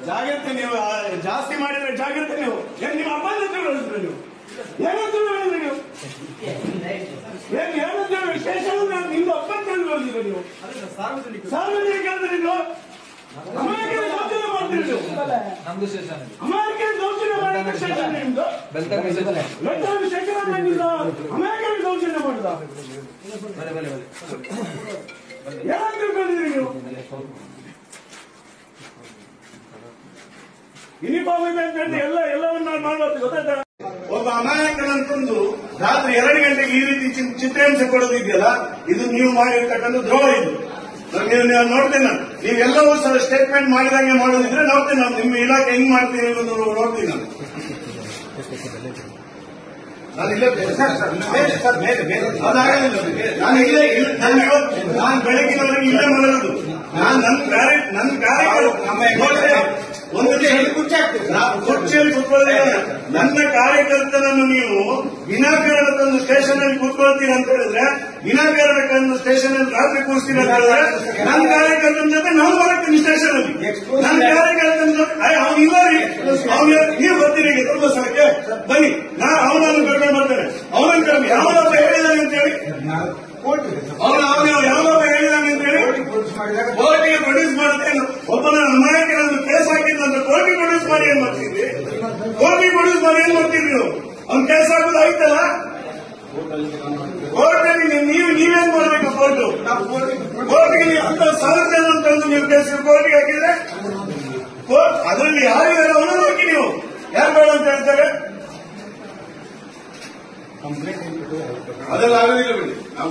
ಜಾಗ್ರತೆ ನೀವು ಜಾಸ್ತಿ ಮಾಡಿದ್ರೆ ಜಾಗ್ರತೆ ನೀವು ನಿಮ್ಮ ಅಪ್ಪನ ಹತ್ರ ಹೇಳಿದ್ರೆ ನೀವು ಏನಂತ ಹೇಳಿದ್ರೆ ನೀವು ಏನಂತ ಸ್ಟೇಷನ್ ನಿಮ್ದು ಅಪ್ಪನ ಹೇಳಿದ್ರೆ ನೀವು ಸಾರ್ವಜನಿಕ ಅಂದ್ರೆ ನೀವು ಅಮಾಯಕರ ದೌರ್ಜನ್ಯ ಮಾಡ್ತೀರಿ ನೀವು ಅಮಾಯಕರ ದೌರ್ಜನ್ಯ ಮಾಡಿದ ಸ್ಟೇಷನ್ ನಿಮ್ದು ಬೆಳ್ತಂಗಡಿ ಶಂಕರಣ್ಣ ನಿಮ್ದು ಅಮಾಯಕರ ದೌರ್ಜನ್ಯ ಮಾಡಿದ ಏನಂತ ತಿಳ್ಕೊಂಡಿದ್ರಿ ನೀವು ಯೂನಿಫಾರ್ಮ್ ಇದೆ ಅಂತ ಹೇಳಿ ಎಲ್ಲವನ್ನ ಮಾಡಬಹುದು ಗೊತ್ತಾಯ್ತಾ ಒಬ್ಬ ಅಮಾಯಕನಂತಂದು ರಾತ್ರಿ 2 ಗಂಟೆಗೆ ಈ ರೀತಿ ಚಿತ್ರಹಿಂಸೆ ಕೊಡೋದಿದೆಯಲ್ಲ ಇದು ನೀವು ಮಾಡಿರ್ತಕ್ಕಂಥ ದ್ರೋಹ ಇದು ನೀವು ನೋಡ್ತೇನೆ ನೀವೆಲ್ಲವೂ ಸಹ ಸ್ಟೇಟ್ಮೆಂಟ್ ಮಾಡಿದಂಗೆ ಮಾಡೋದಿದ್ರೆ ನೋಡ್ತೇನೆ ನಾವು ನಿಮ್ಮ ಇಲಾಖೆ ಹೆಂಗ್ ಮಾಡ್ತೀವಿ ಅನ್ನೋದು ನೋಡ್ತೀನಿ ನಾನು ಬೆಳಗಿನವರೆಗೆ ಇಲ್ಲೇ ಮಲಗುದು ನನ್ನ ಕುರ್ಚಿಯಲ್ಲಿ ಕೂತ್ಕೊಳ್ಳೋದಿಲ್ಲ ನನ್ನ ಕಾರ್ಯಕರ್ತನನ್ನು ನೀವು ವಿನಾಕಾರಣ ತಂದು ಸ್ಟೇಷನ್ ಅಲ್ಲಿ ಕೂತ್ಕೊಳ್ತೀರ ಅಂತ ಹೇಳಿದ್ರೆ ವಿನಾಕಾರಣ ತಂದು ಸ್ಟೇಷನ್ ಅಲ್ಲಿ ರಾತ್ರಿ ಕೂರಿಸ್ತೀರ ಅಂತ ಹೇಳಿದ್ರೆ ನನ್ನ ಕಾರ್ಯಕರ್ತನ ಜೊತೆ ನಾನು ಬರುತ್ತೀನಿ ಸ್ಟೇಷನ್ ಅಲ್ಲಿ ನನ್ನ ಕಾರ್ಯಕರ್ತನ ಜೊತೆ ಅವ್ನು ಇಲ್ಲ ರೀ ನೀವು ಬರ್ತೀರಿ ತುಂಬ ಸ್ಥಳಕ್ಕೆ ಬನ್ನಿ ಅವನನ್ನು ಕರ್ಕೊಂಡು ಬರ್ತೇನೆ ಅವನನ್ನು ಕರ್ಕೊಂಡು ಯಾವನೊಬ್ಬ ಹೇಳಿದಾನೆ ಅಂತ ಹೇಳಿ ಯಾವನೊಬ್ಬ ಹೇಳಿದಾನೆ ಅಂತ ಹೇಳಿ ಕೋರ್ಟಿಗೆ ಪ್ರೊಡ್ಯೂಸ್ ಮಾಡುತ್ತೇನೆ ಒಬ್ಬನ ಅಮಾಯಕರನ್ನು ಕೇಸ್ ಹಾಕಿದ್ದಂತ ಕೋರ್ಟಿಗೆ ಪ್ರೊಡ್ಯೂಸ್ ಮಾಡಿ ಏನ್ ಮಾಡ್ತಿದ್ವಿ ಕೋರ್ಟಿಗೆ ಪ್ರೊಡ್ಯೂಸ್ ಮಾಡಿ ಏನ್ ಮಾಡ್ತಿದ್ವಿ ನೀವು ಅವ್ನ ಕೇಸ್ ಹಾಕೋದು ಆಯ್ತಲ್ಲ ಕೋರ್ಟಲ್ಲಿ ನೀವೇನ್ ಮಾಡ್ಬೇಕು ಕೋರ್ಟ್ಗೆ ನೀವು ಅಂತ 1000 ಜನ ತಂದು ನೀವು ಕೇಸ್ ಕೋರ್ಟಿಗೆ ಹಾಕಿದ್ರೆ ಅದರಲ್ಲಿ ಯಾರು ಅವನನ್ನು ಹಾಕಿ ನೀವು ಯಾರು ಬೇಡ ಅಂತ ಹೇಳ್ತಾರೆ ಅದೆಲ್ಲ ಆಗೋದಿಲ್ಲ ಬಿಡಿ ನಾವು